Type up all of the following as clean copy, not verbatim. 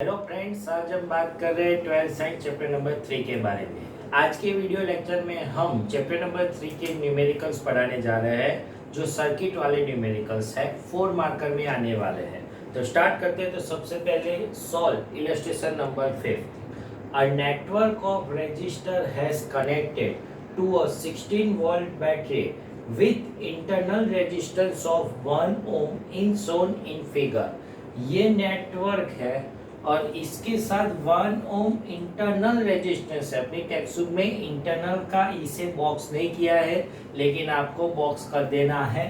Hello friends, आज हम बात कर रहे हैं 12th साइंस चैप्टर नंबर 3 के बारे में। आज के वीडियो लेक्चर में हम चैप्टर नंबर 3 के न्यूमेरिकल्स पढ़ाने जा रहे हैं, जो सर्किट वाले न्यूमेरिकल्स है, 4 मार्कर में आने वाले हैं। तो स्टार्ट करते हैं। तो सबसे पहले solve illustration number 5। A network of register has connected to a 16 volt battery with internal resistance of 1 ohm in shown in figure. ये नेटवर्क है और इसके साथ 1 ओम इंटरनल रेजिस्टेंस है। अपनी टेक्स्ट में इंटरनल का इसे बॉक्स नहीं किया है, लेकिन आपको बॉक्स कर देना है।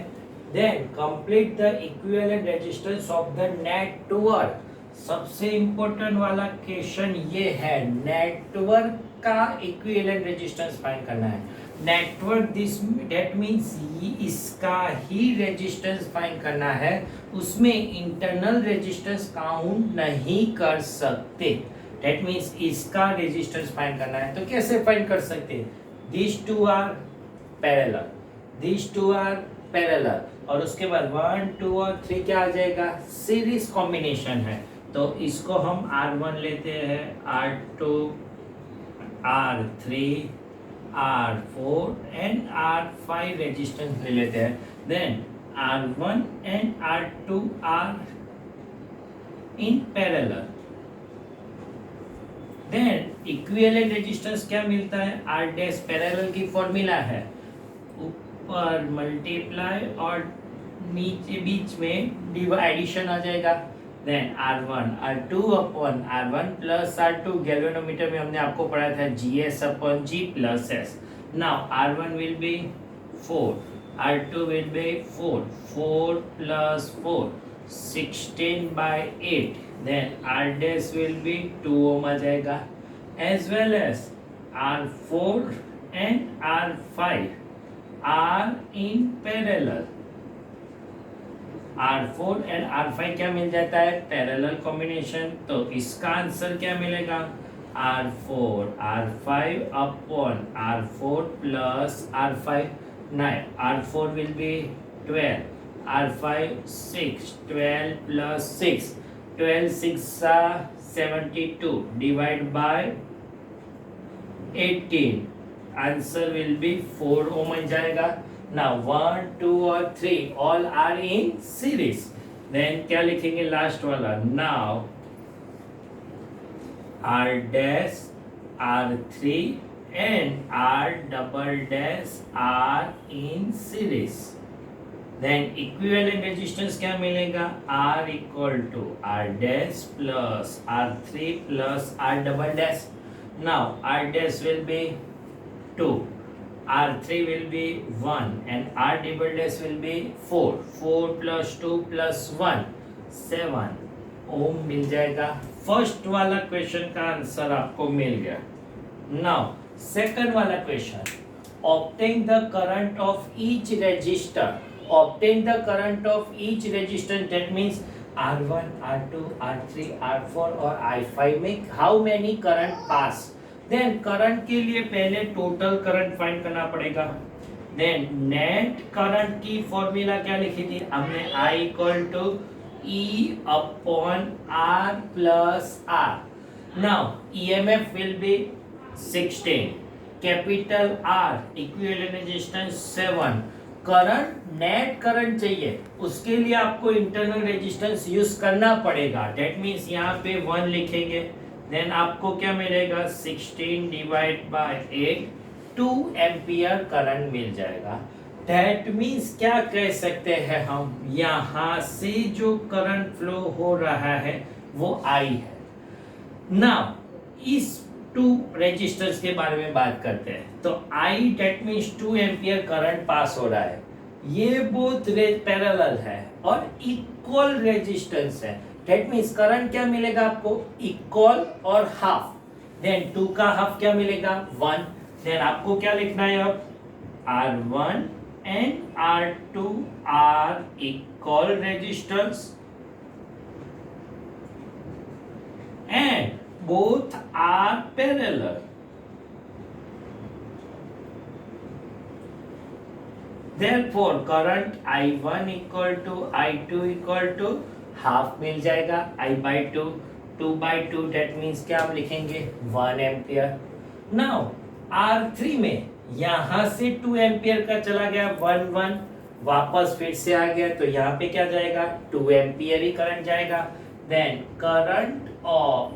Then complete the equivalent resistance of the network. सबसे इंपॉर्टेंट वाला क्वेश्चन ये है, नेटवर्क का इक्विवेलेंट रेजिस्टेंस फाइंड करना है। नेटवर्क दिस दैट मीन्स इसका ही रेजिस्टेंस फाइंड करना है, उसमें इंटरनल रेजिस्टेंस काउंट नहीं कर सकते। दैट मीन्स इसका रेजिस्टेंस फाइंड करना है। तो कैसे फाइंड कर सकते हैं? This two are parallel, this two are parallel, और उसके बाद 1 2 और 3 क्या आ जाएगा? सीरीज कॉम्बिनेशन है। तो इसको हम R1 लेते हैं, R2, R3, R4 and R5 resistance ले लेते हैं। Then R1 and R2 are in parallel. Then equivalent resistance क्या मिलता है? R डैश पैरेलल की फॉर्मूला है, ऊपर मल्टीप्लाई और नीचे बीच में एडिशन आ जाएगा। Then R1 R2 upon R1 plus R2, galvanometer में हमने आपको पढ़ा था GS upon G plus S। Now R1 will be 4, R2 will be 4, 4 plus 4 16/8। देन R डैश विल बी 2 ओम आ जाएगा, as well as R4 and R5 are in parallel. R4 and R5 क्या मिल जाता है? Parallel combination. तो इसका आंसर क्या मिलेगा? R4 R5 upon R4 plus R5 9, R4 will be 12, R5 6, 12 plus 6, 12 6 72 divide by 18, answer will be 4 ओम आ जाएगा। Now 1 2 और 3 all are in series. Then क्या लिखेंगे लास्ट वाला? Now R dash R3 and R double dash are in series. Then equivalent resistance क्या मिलेगा? R equal to R dash plus R3 plus R double dash. Now R dash will be 2, R3 will be 1 and R double dash will be 4, 4 plus 2 plus 1 7 ओम मिल जाएगा। First वाला question का answer आपको मिल गया। Now second वाला question, obtain the current of each resistor. Obtain the current of each resistance, that means R1 R2 R3 R4 और I5 में how many current pass. Then current के लिए पहले टोटल करंट फाइंड करना पड़ेगा। Then net current की formula क्या लिखी थी हमने? I equal to E upon R plus R। Now EMF will be 16, capital R, equivalent resistance 7। Current net current चाहिए, उसके लिए आपको इंटरनल रेजिस्टेंस यूज करना पड़ेगा। दैट मीन्स यहाँ पे 1 लिखेंगे। देन आपको क्या मिलेगा? 16 डिवाइड बाय 8, 2 एम्पियर करंट मिल जाएगा। दैट मीन्स क्या कह सकते हैं हम? यहाँ से जो करंट फ्लो हो रहा है वो I है। नाउ इस 2 रेजिस्टर्स के बारे में बात करते हैं। तो I that means 2 ampere current pass हो रहा है। ये बोथ पैरेलल है और इक्वल रेजिस्टेंस है। दैट मीन्स करंट क्या मिलेगा आपको? इक्वल और हाफ। देन 2 का हाफ क्या मिलेगा? 1। देन आपको क्या लिखना है अब? R1 and R2 are equal resistance and both are parallel. Therefore current I1 equal to I2 equal to half मिल जाएगा I/2। 2/2 डेट मीन्स क्या आप लिखेंगे 1 एम्पियर। नाउ R3 में यहां से 2 एम्पियर का चला गया 1 वापस फिर से आ गया, तो यहाँ पे क्या जाएगा 2 एम्पियर ही करंट जाएगा। Then current of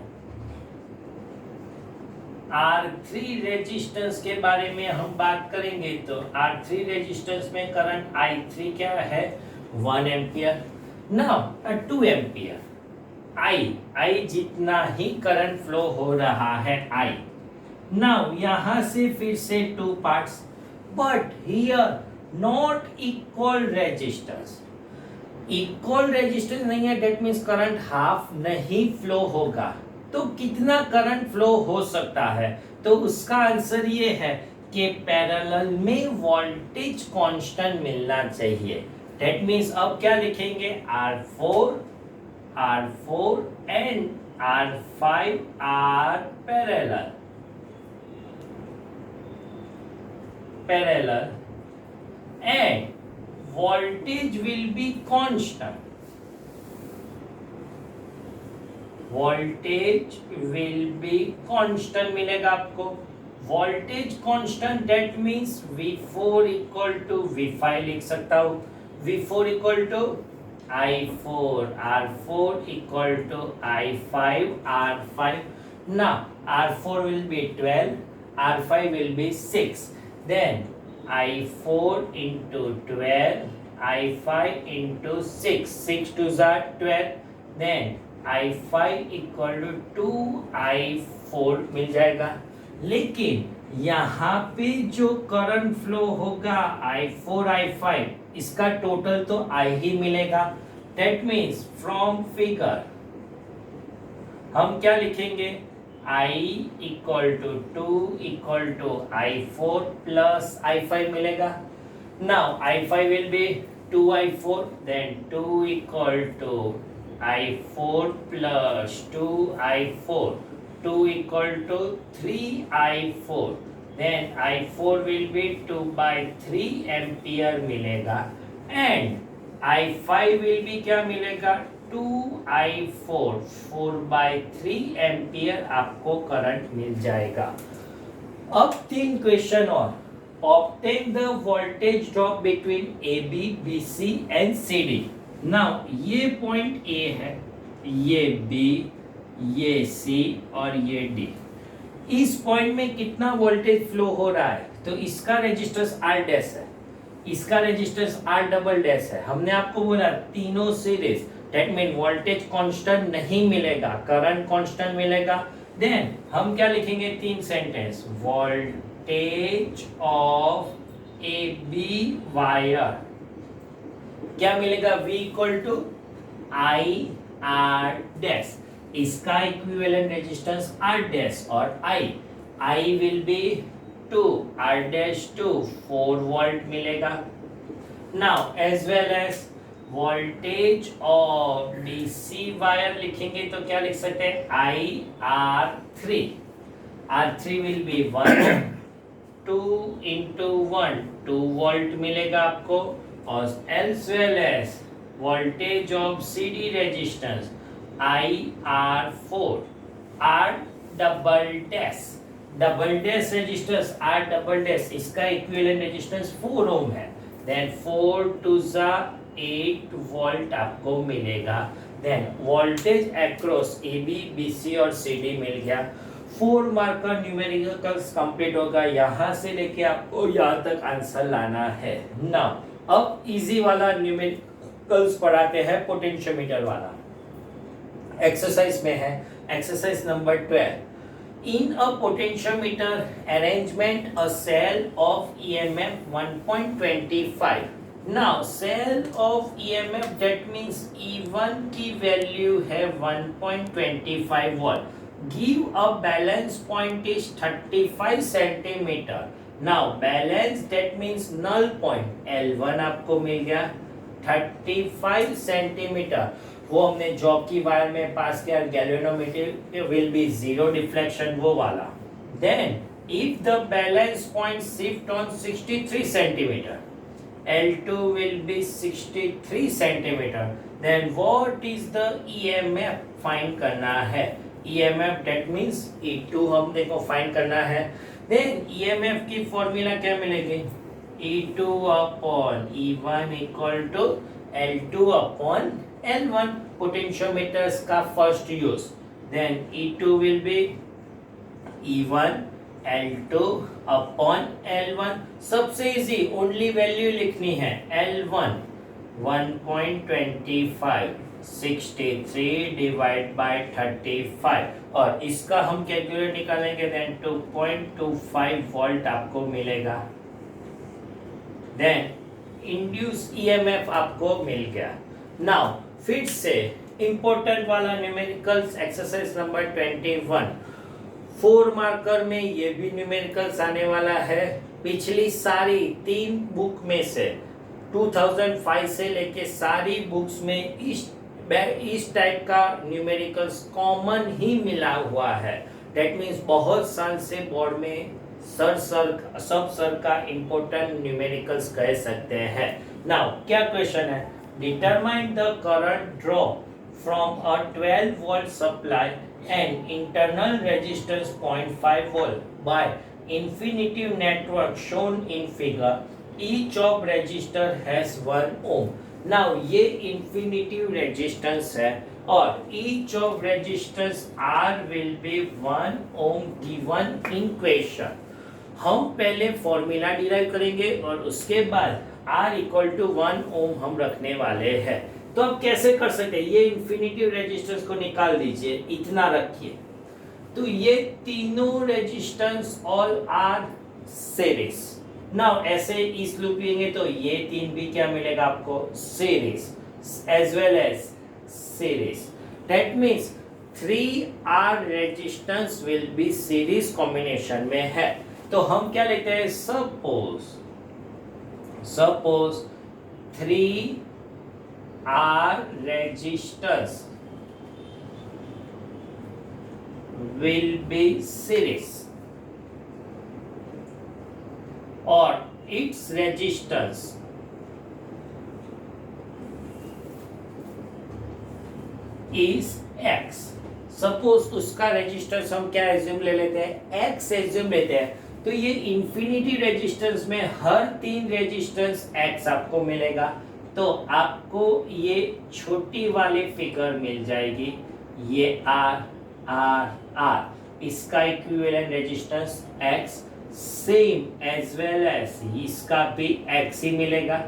R3 resistance के बारे में हम बात करेंगे, तो R3 रेजिस्टेंस में करंट I3 क्या है 1 एम्पियर। नाउ 2 एम्पियर I जितना ही करंट फ्लो हो रहा है I। नाउ यहां से फिर से 2 parts, but here not equal resistance. Equal resistance नहीं है, डेट मीन्स करंट हाफ नहीं फ्लो होगा। तो कितना करंट फ्लो हो सकता है, तो उसका आंसर ये है कि पैरेलल में वोल्टेज कांस्टेंट मिलना चाहिए। डेट मीन्स अब क्या लिखेंगे R4 and R5 are parallel and voltage will be constant. Voltage will be constant मिलेगा आपको। voltage constant that means V4 equal to V5 लिख सकता हूँ। V4 equal to I4 R4 equal to I5 R5. Now R4 will be 12, R5 will be 6. Then I4 into 12, I5 into 6, 6 2s are 12, then I5 equal to 2I4 मिल जाएगा। लेकिन यहाँ पे जो current flow होगा I4 I5 इसका total तो I ही मिलेगा। That means from figure हम क्या लिखेंगे I equal to 2 equal to I4 plus I5 मिलेगा। Now I5 will be 2I4, then 2 equal to I4 plus 2I4, 2 equal to 3I4, then I4 will be 2/3 ampere मिलेगा and I5 will be क्या मिलेगा 2I4, 4/3 ampere आपको current मिल जाएगा। अब 3 question और। Obtain the voltage drop between AB, BC and CD। Now ये point A है, ये B, ये C और ये D। इस पॉइंट में कितना वोल्टेज फ्लो हो रहा है, तो इसका रेजिस्टेंस R डैश है, इसका रेजिस्टेंस R डबल डैश है। हमने आपको बोला तीनों series, that mean voltage constant नहीं मिलेगा, करंट कांस्टेंट मिलेगा। देन हम क्या लिखेंगे 3 sentence, voltage of AB wire क्या मिलेगा V equal to I dash, इसका इक्विवेलेंट रेजिस्टेंस R डैश और I will be 2 R dash 2 4 volt मिलेगा। Now as well as voltage of DC wire लिखेंगे तो क्या लिख सकते हैं R3 will be 1 2 into 1 2 volt मिलेगा आपको। और as well as voltage of CD resistance IR4 R double dash resistance R double dash, इसका इक्विवेलेंट रेजिस्टेंस 4 ओम है। देन 4 2 8 वोल्ट आपको मिलेगा। Then voltage across AB, BC और CD मिल गया। 4 मार्क का न्यूमेरिकल्स कंप्लीट होगा, यहां से लेके आपको यहां तक आंसर लाना है। नाउ अब इजी वाला न्यूमेरिकल्स पढ़ाते हैं, पोटेंशियोमीटर वाला। एक्सरसाइज में है exercise number 12। In a potentiometer arrangement, a cell of EMF 1.25. Now cell of EMF that means E1 की वैल्यू है 1.25 volt. Give a balance point is 35 centimeter. Now balance that means null point L1 आपको मिल गया 35 centimetre. वो हमने job की wire में पास किया, गैल्वेनोमीटर विल बी 0 डिफ्लेक्शन वो वाला। Then if the balance point shift on 63 centimetre L2 will be 63 centimeter, then what is the EMF find करना है, ईएमएफ दैट मींस E2 हम देखो फाइंड करना है। देन ईएमएफ की फॉर्मूला क्या मिलेगी, E2 upon E1 equal to L2 upon L1, potentiometers का first use. Then E2 will be E1 L2 upon L1, सबसे इजी ओनली वैल्यू लिखनी है, L1 1.25 63 डिवाइड बाय 35 और इसका हम कैलकुलेट निकालेंगे, देन 2.25 वोल्ट आपको मिलेगा। देन इंड्यूस ईएमएफ आपको मिल गया। नाउ फिर से इंपॉर्टेंट वाला न्यूमेरिकल्स एक्सरसाइज नंबर 21, 4 मार्कर में ये भी न्यूमेरिकल्स आने वाला है। पिछली सारी 3 बुक में से 2005 से लेके सारी बुक्स में इस टाइप का न्यूमेरिकल्स कॉमन ही मिला हुआ है। दैट मीन्स बहुत साल से बोर्ड में सब सर का इंपॉर्टेंट न्यूमेरिकल्स कह सकते हैं। नाउ क्या क्वेश्चन है, determine the current draw from a 12 volt supply and internal resistance 0.5 volt by infinitive network shown in figure, each of resistor has 1 ohm. Now ये इंफिनिटिव रेजिस्टेंस है और each of resistance are will be 1 ohm given in question. हम पहले formula derive करेंगे और उसके बाद R equal to 1 ओम हम रखने वाले हैं। तो अब कैसे कर सकते हैं, ये इंफिनिटिव रेजिस्टेंस को निकाल दीजिए, इतना रखिए। तो ये तीनों resistance all R series. Now ऐसे इस लूप लेंगे तो ये 3 भी क्या मिलेगा आपको, series as well as series. That means 3R resistance will be series combination में है। तो हम क्या लेते हैं, suppose 3R resistance will be series or its resistance is X। Suppose उसका रेजिस्टेंस हम क्या एज्यूम ले लेते हैं, X एज्यूम लेते हैं। तो ये इंफिनिटी रेजिस्टेंस में हर 3 रेजिस्टेंस X आपको मिलेगा। तो आपको ये छोटी वाली फिगर मिल जाएगी, ये R R R, इसका equivalent resistance X, same as well as इसका भी X ही मिलेगा,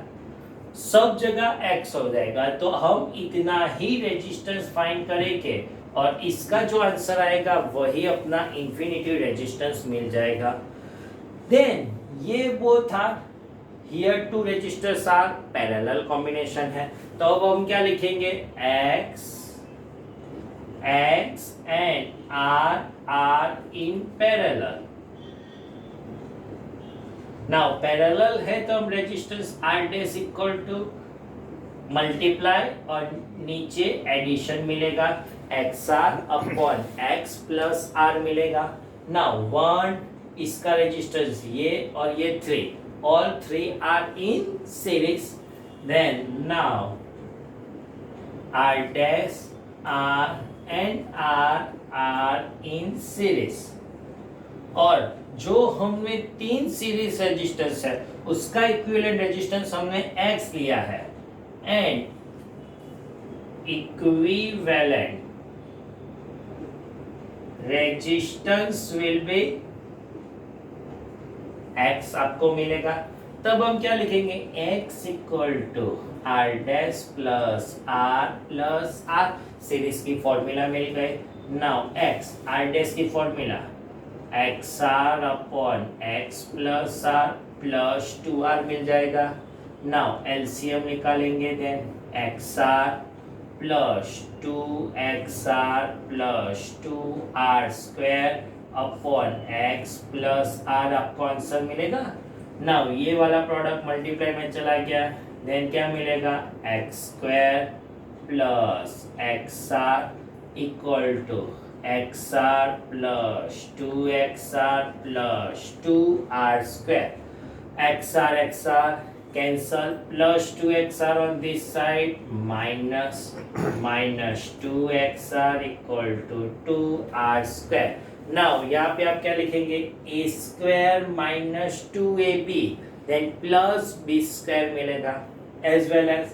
सब जगह X हो जाएगा। तो हम इतना ही रेजिस्टेंस फाइंड करेंगे और इसका जो आंसर आएगा वही अपना इंफिनिटी रेजिस्टेंस मिल जाएगा। देन ये वो था, here 2 resistors are parallel combination है। तो अब हम क्या लिखेंगे, X and R are in parallel। Now parallel है तो हम resistance R dash equal to multiply और नीचे एडिशन मिलेगा, XR upon X plus R मिलेगा। नाउ 1 इसका रेजिस्टेंस ये और ये 3, all 3 are in series। then now R dash R and R are in series। और जो हमने 3 सीरीज रेजिस्टेंस है उसका इक्विवेलेंट रेजिस्टेंस हमने X लिया है and equivalent resistance will be X आपको मिलेगा। तब हम क्या लिखेंगे, X equal to R dash plus R series की फॉर्मूला मिल गए। नाउ X R डैश की formula XR upon X plus R plus 2R मिल जाएगा। नाउ एलसीएम निकालेंगे, then XR plus 2XR plus 2R square upon X plus R आपको answer मिलेगा। Now ये वाला प्रोडक्ट मल्टीप्लाई में चला गया, देन क्या मिलेगा, X square plus XR equal to XR plus 2XR plus 2R square. XR cancel, plus 2xr on this side, minus 2xr equal to 2r square. Now यहाँ पे आप क्या लिखेंगे, a square minus 2ab, then plus b square मिलेगा, as well as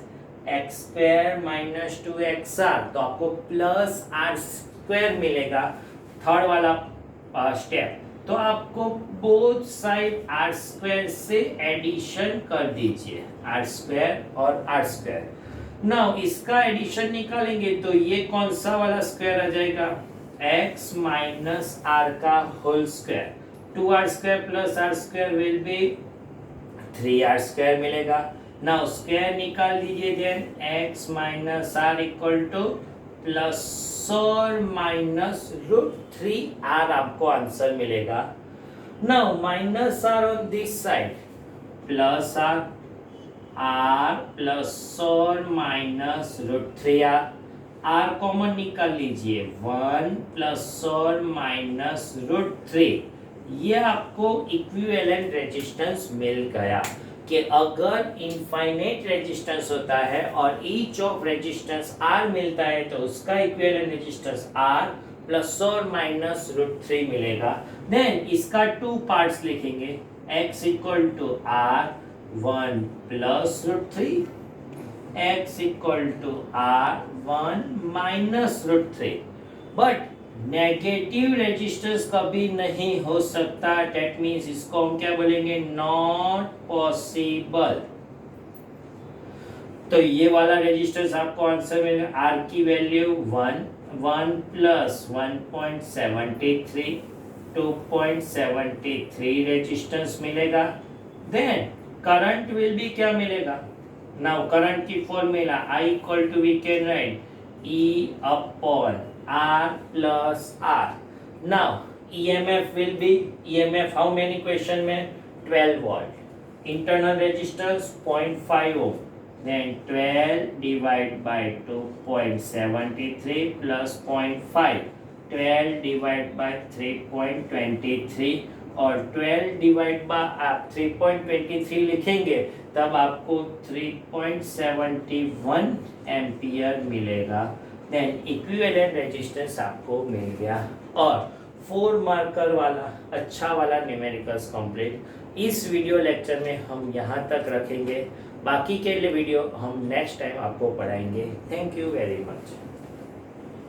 x square minus 2xr, तो आपको plus r square मिलेगा. Third वाला स्टेप, तो आपको बोथ साइड आर स्क्वायर से एडिशन कर दीजिए, आर स्क्वायर और आर स्क्वायर. नाउ इसका एडिशन निकालेंगे तो ये कौन सा वाला स्क्वायर आ जाएगा, x माइनस आर का whole square. 2r square plus R square will be 3r square मिलेगा. नाउ स्क्वायर निकाल दीजिए, then x minus R equal to plus और माइनस √3r आपको आंसर मिलेगा. Now minus R on this side, plus R plus और minus √3r, R common निकाल लीजिए, 1 plus और माइनस √3. ये आपको इक्विवेलेंट रेजिस्टेंस मिल गया कि अगर इनफाइनाइट रेजिस्टेंस होता है और ईच ऑफ रेजिस्टेंस R मिलता है तो उसका इक्विवेलेंट रेजिस्टेंस R प्लस और माइनस √3 मिलेगा. देन इसका 2 पार्ट्स लिखेंगे, x equal to R 1 plus √3, x equal to R 1 minus √3. But negative resistance कभी नहीं हो सकता, डेट मीन्स इसको हम क्या बोलेंगे, नॉट पॉसिबल. तो ये वाला रेजिस्टेंस आपको आंसर मिलेगा, आर की वैल्यू 1 प्लस 1.73, 2.73 रेजिस्टेंस मिलेगा. देन करंट विल बी क्या मिलेगा, नाउ करंट की formula I equal to we can write E upon R plus R. Now EMF will be, EMF how many question में 12 volt. Internal resistance 0.5 ohm. Then 12 divided by 2.73 plus 0.5. 12 divided by 3.23 और 12 divide by आप 3.23 लिखेंगे तब आपको 3.71 ampere मिलेगा. Then equivalent resistance आपको मिल गया और 4 मार्कर वाला अच्छा वाला न्यूमेरिकल्स कंप्लीट. इस वीडियो लेक्चर में हम यहाँ तक रखेंगे, बाकी के लिए वीडियो हम नेक्स्ट टाइम आपको पढ़ाएंगे. Thank you very much.